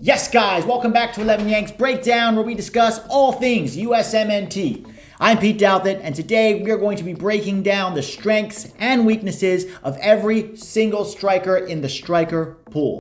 Yes, guys, welcome back to 11 Yanks Breakdown, where we discuss all things USMNT. I'm Pete Douthit, and today we are going to be breaking down the strengths and weaknesses of every single striker in the striker pool.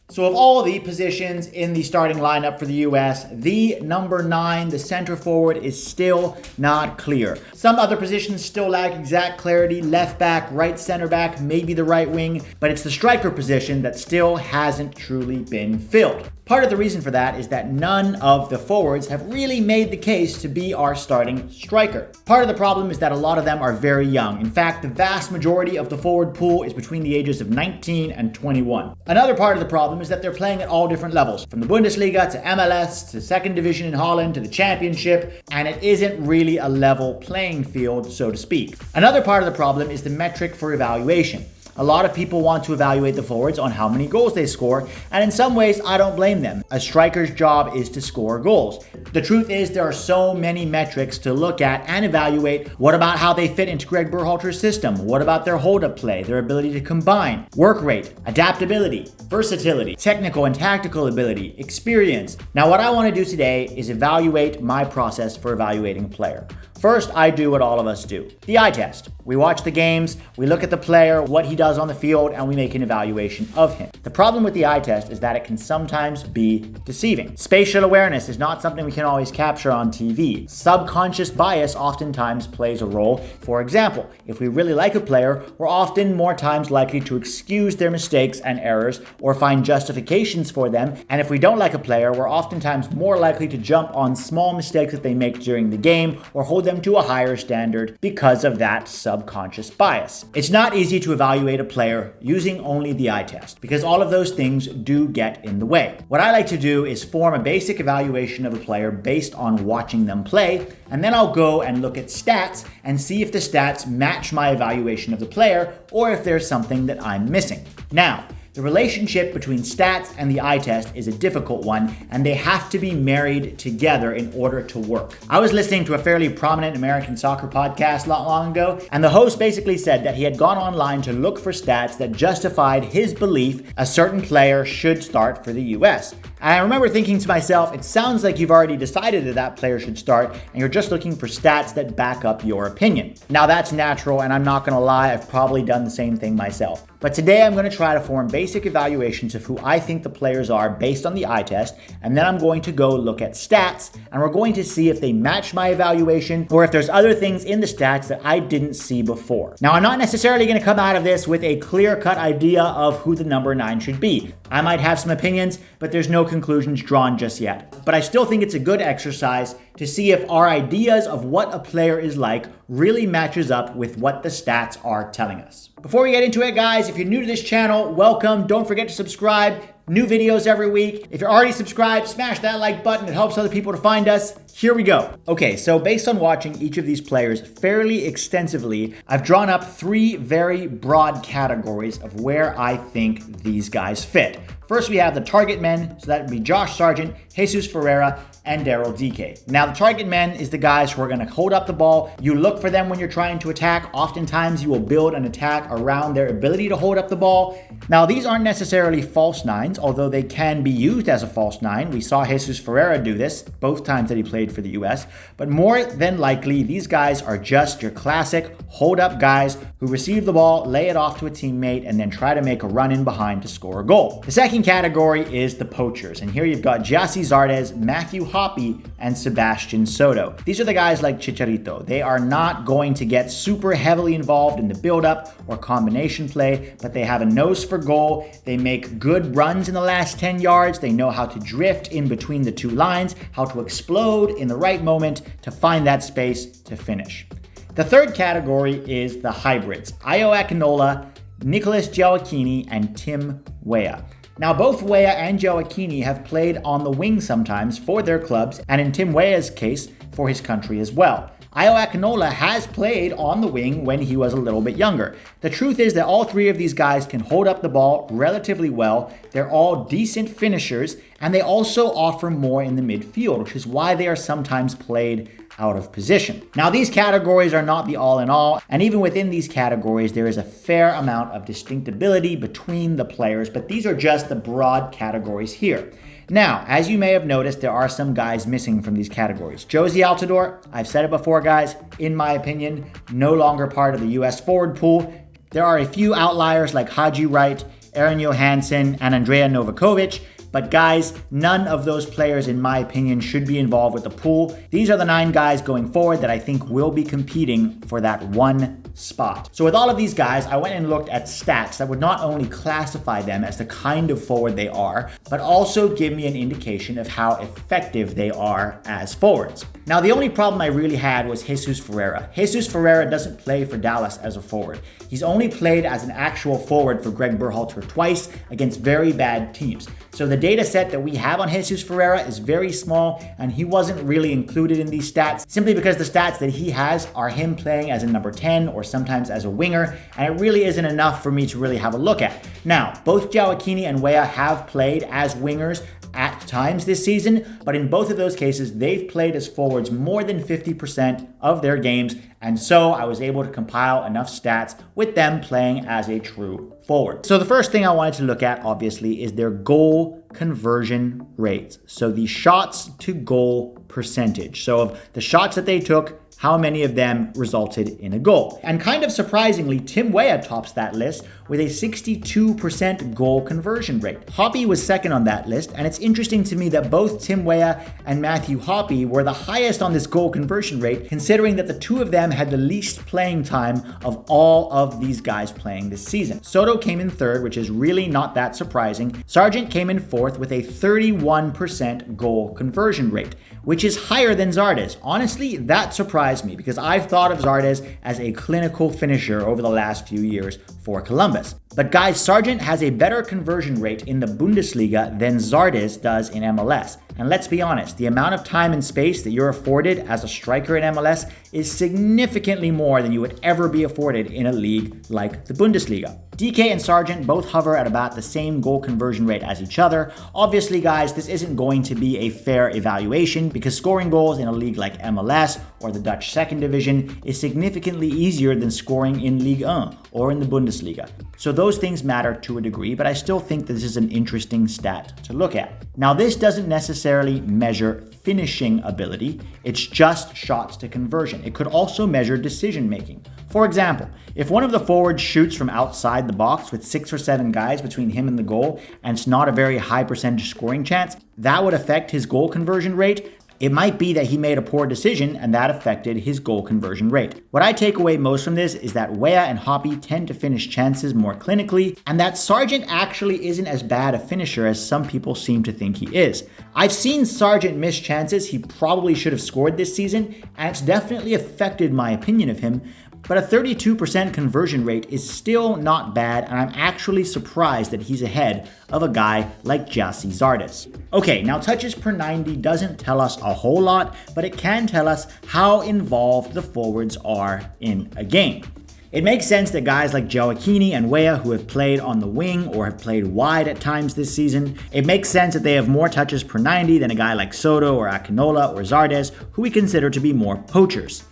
So of all the positions in the starting lineup for the US, the number 9, the center forward, is still not clear. Some other positions still lack exact clarity: left back, right center back, maybe the right wing, but it's the striker position that still hasn't truly been filled. Part of the reason for that is that none of the forwards have really made the case to be our starting striker. Part of the problem is that a lot of them are very young. In fact, the vast majority of the forward pool is between the ages of 19 and 21. Another part of the problem is that they're playing at all different levels, from the Bundesliga to MLS to second division in Holland to the championship, and it isn't really a level playing field, so to speak. Another part of the problem is the metric for evaluation. A lot of people want to evaluate the forwards on how many goals they score, and in some ways, I don't blame them. A striker's job is to score goals. The truth is, there are so many metrics to look at and evaluate. What about how they fit into Greg Berhalter's system? What about their hold-up play, their ability to combine, work rate, adaptability, versatility, technical and tactical ability, experience? Now, what I want to do today is evaluate my process for evaluating a player. First, I do what all of us do: the eye test. We watch the games, we look at the player, what he does on the field, and we make an evaluation of him. The problem with the eye test is that it can sometimes be deceiving. Spatial awareness is not something we can always capture on TV. Subconscious bias oftentimes plays a role. For example, if we really like a player, we're often more times likely to excuse their mistakes and errors or find justifications for them. And if we don't like a player, we're oftentimes more likely to jump on small mistakes that they make during the game or hold them to a higher standard because of that subconscious bias. It's not easy to evaluate a player using only the eye test because all of those things do get in the way. What I like to do is form a basic evaluation of a player based on watching them play, and then I'll go and look at stats and see if the stats match my evaluation of the player or if there's something that I'm missing. Now, the relationship between stats and the eye test is a difficult one, and they have to be married together in order to work. I was listening to a fairly prominent American soccer podcast not long ago, and the host basically said that he had gone online to look for stats that justified his belief a certain player should start for the US. And I remember thinking to myself, it sounds like you've already decided that that player should start, and you're just looking for stats that back up your opinion. Now, that's natural, and I'm not gonna lie, I've probably done the same thing myself. But today I'm going to try to form basic evaluations of who I think the players are based on the eye test, and then I'm going to go look at stats, and we're going to see if they match my evaluation or if there's other things in the stats that I didn't see before. Now, I'm not necessarily going to come out of this with a clear-cut idea of who the number 9 should be. I might have some opinions, but there's no conclusions drawn just yet. But I still think it's a good exercise to see if our ideas of what a player is like really matches up with what the stats are telling us. Before we get into it, guys, if you're new to this channel, welcome. Don't forget to subscribe. New videos every week. If you're already subscribed, smash that like button. It helps other people to find us. Here we go. Okay, so based on watching each of these players fairly extensively, I've drawn up 3 very broad categories of where I think these guys fit. First, we have the target men, so that would be Josh Sargent, Jesus Ferreira, and Daryl Dike. Now, the target men is the guys who are going to hold up the ball. You look for them when you're trying to attack. Oftentimes, you will build an attack around their ability to hold up the ball. Now, these aren't necessarily false nines, although they can be used as a false 9. We saw Jesus Ferreira do this both times that he played for the US. But more than likely, these guys are just your classic hold-up guys who receive the ball, lay it off to a teammate, and then try to make a run in behind to score a goal. The second category is the poachers. And here you've got Gyasi Zardes, Matthew Hoppe, and Sebastian Soto. These are the guys like Chicharito. They are not going to get super heavily involved in the build-up or combination play, but they have a nose for goal. They make good runs in the last 10 yards. They know how to drift in between the 2 lines, how to explode in the right moment to find that space to finish. The third category is the hybrids: Ayo Akinola, Nicolas Gioacchini, and Tim Weah. Now, both Weah and Gioacchini have played on the wing sometimes for their clubs, and in Tim Weah's case, for his country as well. Ayo Akinola has played on the wing when he was a little bit younger. The truth is that all 3 of these guys can hold up the ball relatively well. They're all decent finishers, and they also offer more in the midfield, which is why they are sometimes played out of position. Now, these categories are not the all in all, and even within these categories, there is a fair amount of distinctibility between the players, but these are just the broad categories here. Now, as you may have noticed, there are some guys missing from these categories. Jozy Altidore, I've said it before, guys, in my opinion, no longer part of the US forward pool. There are a few outliers like Haji Wright, Aaron Johansson, and Andrea Novakovic, but guys, none of those players, in my opinion, should be involved with the pool. These are the 9 guys going forward that I think will be competing for that one spot. So with all of these guys, I went and looked at stats that would not only classify them as the kind of forward they are, but also give me an indication of how effective they are as forwards. Now, the only problem I really had was Jesus Ferreira. Jesus Ferreira doesn't play for Dallas as a forward. He's only played as an actual forward for Greg Berhalter twice against very bad teams. So the data set that we have on Jesus Ferreira is very small, and he wasn't really included in these stats simply because the stats that he has are him playing as a number 10 or sometimes as a winger, and it really isn't enough for me to really have a look at. Now, both Gioacchini and Weah have played as wingers at times this season, but in both of those cases, they've played as forwards more than 50% of their games, and so I was able to compile enough stats with them playing as a true forward. So the first thing I wanted to look at, obviously, is their goal conversion rates. So the shots to goal percentage. So of the shots that they took, how many of them resulted in a goal? And kind of surprisingly, Tim Weah tops that list with a 62% goal conversion rate. Hoppe was second on that list, and it's interesting to me that both Tim Weah and Matthew Hoppe were the highest on this goal conversion rate, considering that the two of them had the least playing time of all of these guys playing this season. Soto came in third, which is really not that surprising. Sargent came in fourth with a 31% goal conversion rate, which is higher than Zardes. Honestly, that surprised me because I've thought of Zardes as a clinical finisher over the last few years for Columbus. But guys, Sargent has a better conversion rate in the Bundesliga than Zardes does in MLS. And let's be honest, the amount of time and space that you're afforded as a striker in MLS is significantly more than you would ever be afforded in a league like the Bundesliga. Dike and Sargent both hover at about the same goal conversion rate as each other. Obviously, guys, this isn't going to be a fair evaluation because scoring goals in a league like MLS or the Dutch second division is significantly easier than scoring in Ligue 1 or in the Bundesliga. So those things matter to a degree, but I still think this is an interesting stat to look at. Now, this doesn't necessarily measure finishing ability, it's just shots to conversion. It could also measure decision making. For example, if one of the forwards shoots from outside the box with 6 or 7 guys between him and the goal, and it's not a very high percentage scoring chance, that would affect his goal conversion rate. It might be that he made a poor decision and that affected his goal conversion rate. What I take away most from this is that Weah and Hoppe tend to finish chances more clinically, and that Sargent actually isn't as bad a finisher as some people seem to think he is. I've seen Sargent miss chances he probably should have scored this season, and it's definitely affected my opinion of him. But a 32% conversion rate is still not bad, and I'm actually surprised that he's ahead of a guy like Gyasi Zardes. Okay, now touches per 90 doesn't tell us a whole lot, but it can tell us how involved the forwards are in a game. It makes sense that guys like Gioacchini and Weah, who have played on the wing or have played wide at times this season, it makes sense that they have more touches per 90 than a guy like Soto or Akinola or Zardes, who we consider to be more poachers.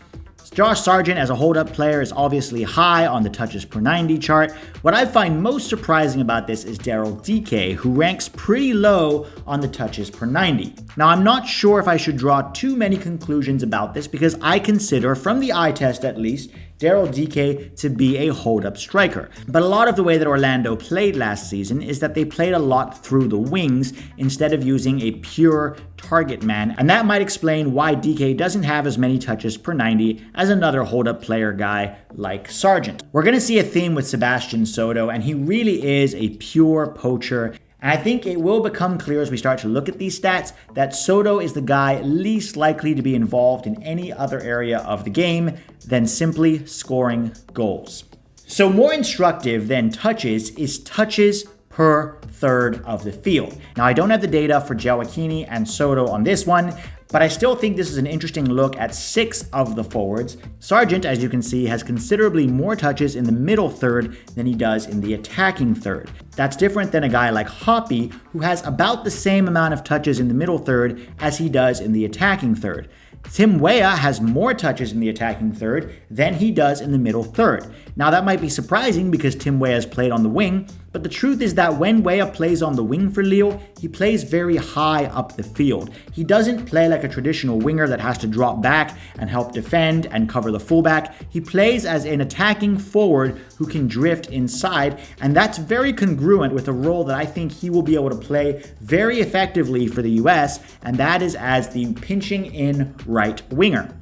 Josh Sargent as a hold-up player is obviously high on the touches per 90 chart. What I find most surprising about this is Daryl Dike, who ranks pretty low on the touches per 90. Now, I'm not sure if I should draw too many conclusions about this because I consider, from the eye test at least, Daryl Dike to be a hold-up striker. But a lot of the way that Orlando played last season is that they played a lot through the wings instead of using a pure target man, and that might explain why Dike doesn't have as many touches per 90 as another hold-up player guy like Sargent. We're going to see a theme with Sebastian Soto, and he really is a pure poacher. And I think it will become clear as we start to look at these stats that Soto is the guy least likely to be involved in any other area of the game than simply scoring goals. So more instructive than touches is touches per third of the field. Now, I don't have the data for Gioacchini and Soto on this one, but I still think this is an interesting look at 6 of the forwards. Sargent, as you can see, has considerably more touches in the middle third than he does in the attacking third. That's different than a guy like Hoppe, who has about the same amount of touches in the middle third as he does in the attacking third. Tim Weah has more touches in the attacking third than he does in the middle third. Now that might be surprising because Tim Weah has played on the wing, but the truth is that when Weah plays on the wing for Lille, he plays very high up the field. He doesn't play like a traditional winger that has to drop back and help defend and cover the fullback. He plays as an attacking forward who can drift inside, and that's very congruent with a role that I think he will be able to play very effectively for the US, and that is as the pinching in right winger.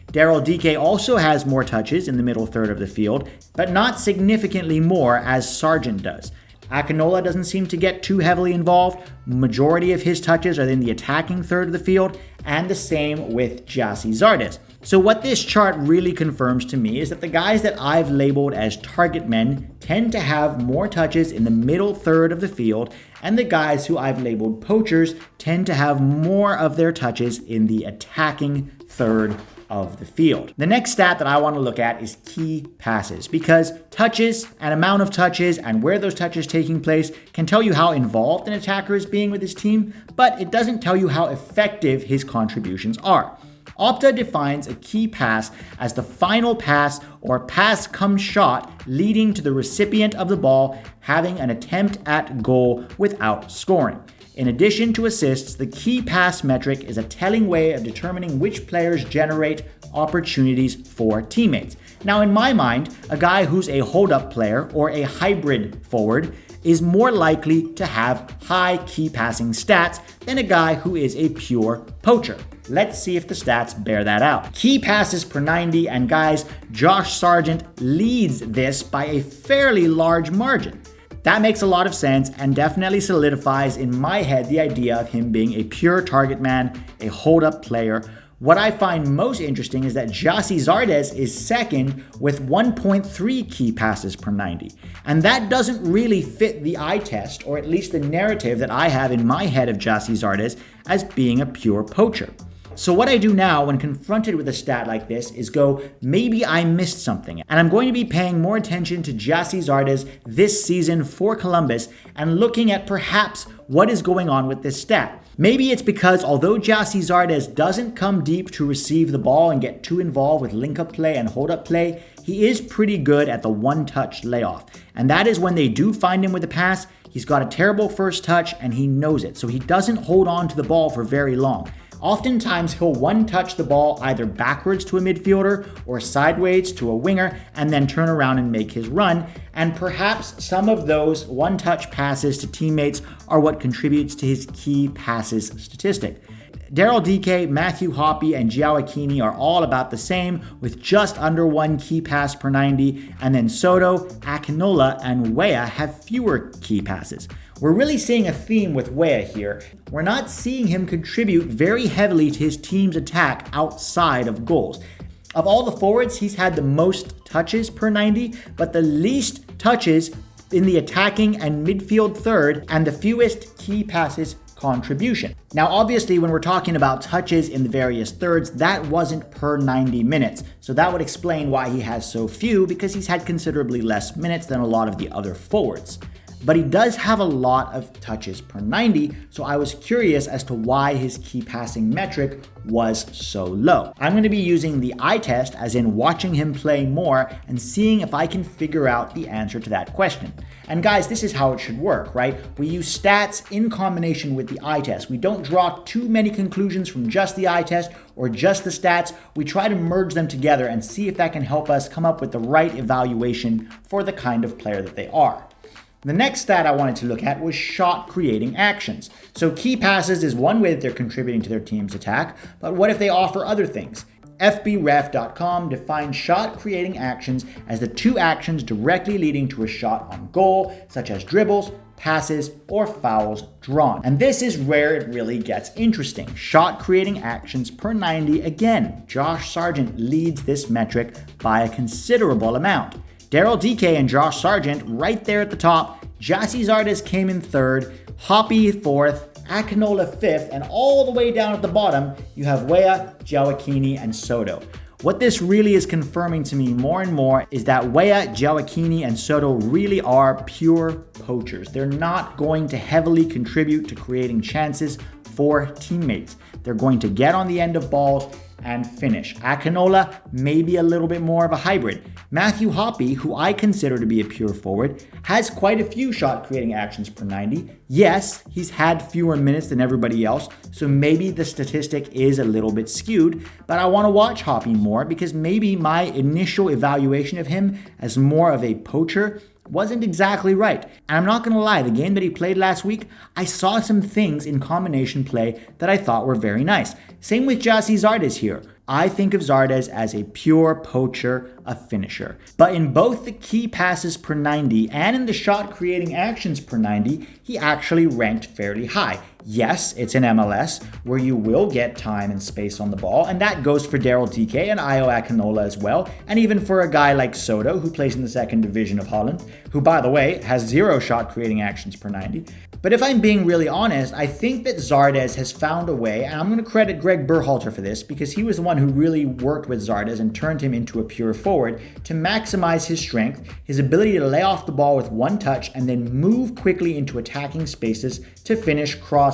Daryl Dike also has more touches in the middle third of the field, but not significantly more as Sargent does. Akinola doesn't seem to get too heavily involved. Majority of his touches are in the attacking third of the field, and the same with Gyasi Zardes. So what this chart really confirms to me is that the guys that I've labeled as target men tend to have more touches in the middle third of the field, and the guys who I've labeled poachers tend to have more of their touches in the attacking third of the field. The next stat that I want to look at is key passes, because touches and amount of touches and where those touches taking place can tell you how involved an attacker is being with his team, but it doesn't tell you how effective his contributions are. Opta defines a key pass as the final pass or pass come shot leading to the recipient of the ball having an attempt at goal without scoring. In addition to assists, the key pass metric is a telling way of determining which players generate opportunities for teammates. Now, in my mind, a guy who's a hold-up player or a hybrid forward is more likely to have high key passing stats than a guy who is a pure poacher. Let's see if the stats bear that out. Key passes per 90, and guys, Josh Sargent leads this by a fairly large margin. That makes a lot of sense and definitely solidifies in my head the idea of him being a pure target man, a hold-up player. What I find most interesting is that Gyasi Zardes is second with 1.3 key passes per 90. And that doesn't really fit the eye test, or at least the narrative that I have in my head of Gyasi Zardes as being a pure poacher. So what I do now when confronted with a stat like this is go, maybe I missed something. And I'm going to be paying more attention to Gyasi Zardes this season for Columbus and looking at perhaps what is going on with this stat. Maybe it's because although Gyasi Zardes doesn't come deep to receive the ball and get too involved with link-up play and hold-up play, he is pretty good at the one-touch layoff. And that is when they do find him with a pass, he's got a terrible first touch and he knows it. So he doesn't hold on to the ball for very long. Oftentimes, he'll one-touch the ball either backwards to a midfielder or sideways to a winger and then turn around and make his run. And perhaps some of those one-touch passes to teammates are what contributes to his key passes statistic. Daryl Dike, Matthew Hoppe, and Gioacchini are all about the same with just under one key pass per 90, and then Soto, Akinola, and Weah have fewer key passes. We're really seeing a theme with Weah here. We're not seeing him contribute very heavily to his team's attack outside of goals. Of all the forwards, he's had the most touches per 90, but the least touches in the attacking and midfield third, and the fewest key passes contribution. Now, obviously, when we're talking about touches in the various thirds, that wasn't per 90 minutes. So that would explain why he has so few, because he's had considerably less minutes than a lot of the other forwards. But he does have a lot of touches per 90, so I was curious as to why his key passing metric was so low. I'm going to be using the eye test, as in watching him play more and seeing if I can figure out the answer to that question. And guys, this is how it should work, right? We use stats in combination with the eye test. We don't draw too many conclusions from just the eye test or just the stats. We try to merge them together and see if that can help us come up with the right evaluation for the kind of player that they are. The next stat I wanted to look at was shot creating actions. So key passes is one way that they're contributing to their team's attack, but what if they offer other things? FBref.com defines shot creating actions as the two actions directly leading to a shot on goal, such as dribbles, passes, or fouls drawn. And this is where it really gets interesting. Shot creating actions per 90, again, Josh Sargent leads this metric by a considerable amount. Daryl Dike and Josh Sargent right there at the top. Gyasi Zardes came in third, Hoppe fourth, Akinola fifth, and all the way down at the bottom, you have Weah, Gioacchini, and Soto. What this really is confirming to me more and more is that Weah, Gioacchini, and Soto really are pure poachers. They're not going to heavily contribute to creating chances for teammates. They're going to get on the end of balls and finish. Akinola, maybe a little bit more of a hybrid. Matthew Hoppe, who I consider to be a pure forward, has quite a few shot creating actions per 90. Yes, he's had fewer minutes than everybody else, so maybe the statistic is a little bit skewed, but I want to watch Hoppe more because maybe my initial evaluation of him as more of a poacher wasn't exactly right. And I'm not going to lie, the game that he played last week, I saw some things in combination play that I thought were very nice. Same with Gyasi Zardes here. I think of Zardes as a pure poacher, a finisher. But in both the key passes per 90 and in the shot creating actions per 90, he actually ranked fairly high. Yes, it's an MLS where you will get time and space on the ball, and that goes for Daryl Dike and Ayo Akinola as well, and even for a guy like Soto, who plays in the second division of Holland, who, by the way, has 0 shot creating actions per 90. But if I'm being really honest, I think that Zardes has found a way, and I'm going to credit Greg Berhalter for this, because he was the one who really worked with Zardes and turned him into a pure forward, to maximize his strength, his ability to lay off the ball with one touch and then move quickly into attacking spaces to finish crosses,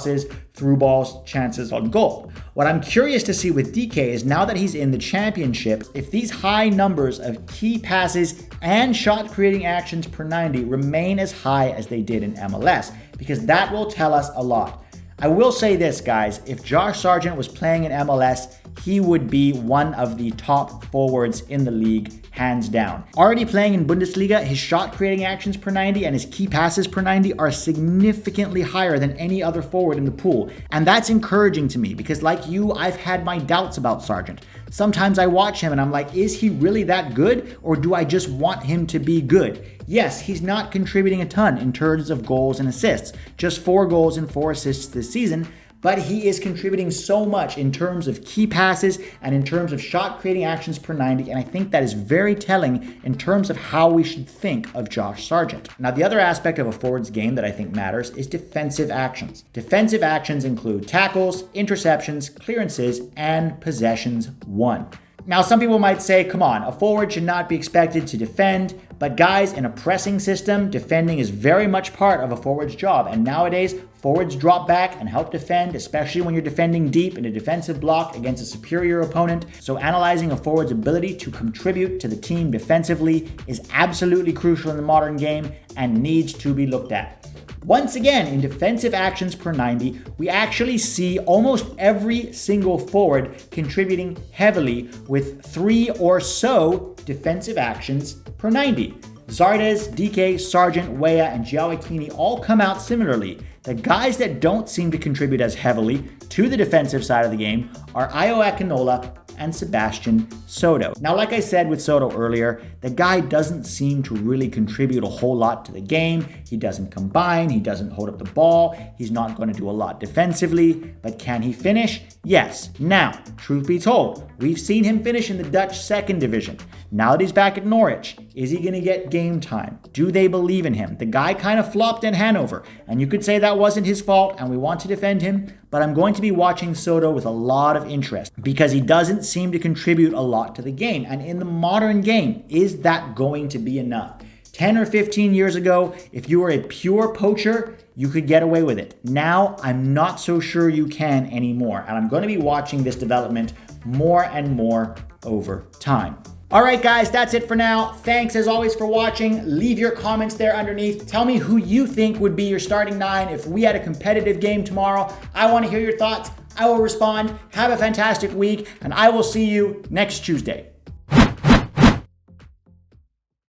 through balls, chances on goal. What I'm curious to see with DK is, now that he's in the championship, if these high numbers of key passes and shot creating actions per 90 remain as high as they did in MLS, because that will tell us a lot. I will say this, guys, if Josh Sargent was playing in MLS, he would be one of the top forwards in the league, hands down. Already playing in Bundesliga, his shot creating actions per 90 and his key passes per 90 are significantly higher than any other forward in the pool. And that's encouraging to me because, like you, I've had my doubts about Sargent. Sometimes I watch him and I'm like, is he really that good, or do I just want him to be good? Yes, he's not contributing a ton in terms of goals and assists, just 4 goals and 4 assists this season, but he is contributing so much in terms of key passes and in terms of shot creating actions per 90, and I think that is very telling in terms of how we should think of Josh Sargent. Now, the other aspect of a forward's game that I think matters is defensive actions. Defensive actions include tackles, interceptions, clearances, and possessions won. Now, some people might say, come on, a forward should not be expected to defend, but guys, in a pressing system, defending is very much part of a forward's job, and nowadays, forwards drop back and help defend, especially when you're defending deep in a defensive block against a superior opponent. So analyzing a forward's ability to contribute to the team defensively is absolutely crucial in the modern game and needs to be looked at. Once again, in defensive actions per 90, we actually see almost every single forward contributing heavily with 3 or so defensive actions per 90. Zardes, DK, Sargent, Weah, and Gioacchini all come out similarly. The guys that don't seem to contribute as heavily to the defensive side of the game are Ayo Akinola and Sebastian Soto. Now, like I said with Soto earlier, the guy doesn't seem to really contribute a whole lot to the game. He doesn't combine, he doesn't hold up the ball, he's not going to do a lot defensively, but can he finish? Yes. Now, truth be told, we've seen him finish in the Dutch second division. Now that he's back at Norwich, is he going to get game time? Do they believe in him? The guy kind of flopped in Hanover, and you could say that wasn't his fault, and we want to defend him, but I'm going to be watching Soto with a lot of interest because he doesn't seem to contribute a lot to the game. And in the modern game, is that going to be enough? 10 or 15 years ago, if you were a pure poacher, you could get away with it. Now, I'm not so sure you can anymore, and I'm going to be watching this development more and more over time. All right, guys, that's it for now. Thanks as always for watching. Leave your comments there underneath. Tell me who you think would be your starting 9 if we had a competitive game tomorrow. I want to hear your thoughts. I will respond. Have a fantastic week, and I will see you next Tuesday.